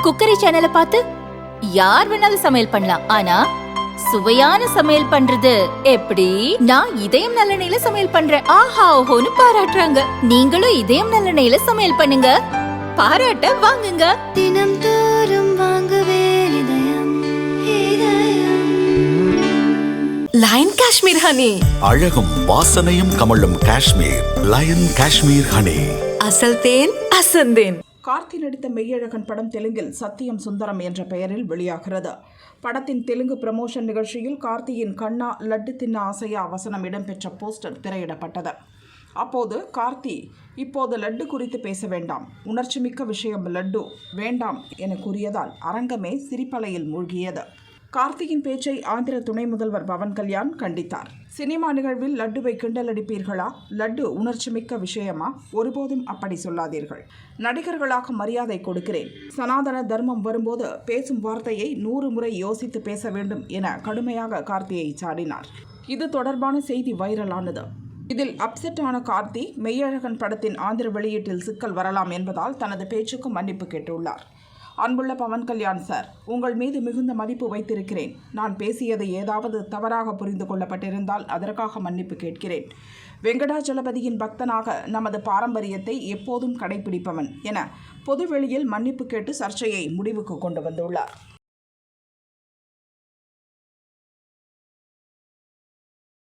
Cookery சேனலை பார்த்து யார் வேணாலும் சமையல் பண்ணலாம். ஆனா சுவையான சமையல் பண்றது எப்படி? நான் இதயம் நல்லெண்ணெயில சமையல் பண்றேன். ஆஹா ஓஹோன்னு பாராட்டுறாங்க. நீங்களும் இதயம் நல்லெண்ணெயில சமையல் பண்ணுங்க, பாராட்ட வாங்குங்க. தினம் தோறும் வாங்குவே லயன் காஷ்மீர் ஹனி. அழகும் வாசனையும் கமழும் காஷ்மீர் லயன் காஷ்மீர் ஹனி. அசல் தேன் அசந்தேன். கார்த்தி நடித்த மெய்யழகன் படம் தெலுங்கில் சத்தியம் சுந்தரம் என்ற பெயரில் வெளியாகிறது. படத்தின் தெலுங்கு ப்ரமோஷன் நிகழ்ச்சியில் கார்த்தியின் கண்ணா லட்டு தின்ன ஆசையா வசனம் இடம்பெற்ற போஸ்டர் திரையிடப்பட்டது. அப்போது கார்த்தி, இப்போது லட்டு குறித்து பேச வேண்டாம், உணர்ச்சிமிக்க விஷயம் லட்டு வேண்டாம் என கூறியதால் அரங்கமே சிரிப்பலையில் மூழ்கியது. கார்த்தியின் பேச்சை ஆந்திர துணை முதல்வர் பவன் கல்யாண் கண்டித்தார். சினிமா நிகழ்வில் லட்டுவை கிண்டல் அடிப்பீர்களா? லட்டு உணர்ச்சிமிக்க விஷயமா? ஒருபோதும் அப்படி சொல்லாதீர்கள். நடிகர்களாக மரியாதை கொடுக்கிறேன். சனாதன தர்மம் வரும்போது பேசும் வார்த்தையை 100 முறை யோசித்து பேச வேண்டும் என கடுமையாக கார்த்தியை சாடினார். இது தொடர்பான செய்தி வைரலானது. இதில் அப்செட் ஆன கார்த்தி, மெய்யழகன் படத்தின் ஆந்திர வெளியீட்டில் சிக்கல் வரலாம் என்பதால் தனது பேச்சுக்கு மன்னிப்பு கேட்டுள்ளார். அன்புள்ள பவன் கல்யாண் சார், உங்கள் மீது மிகுந்த மதிப்பு வைத்திருக்கிறேன். நான் பேசியது ஏதாவது தவறாக புரிந்து கொள்ளப்பட்டிருந்தால் அதற்காக மன்னிப்பு கேட்கிறேன். வெங்கடாஜலபதியின் பக்தனாக நமது பாரம்பரியத்தை எப்போதும் கடைபிடிப்பவன் என பொதுவெளியில் மன்னிப்பு கேட்டு சர்ச்சையை முடிவுக்கு கொண்டு வந்துள்ளார்.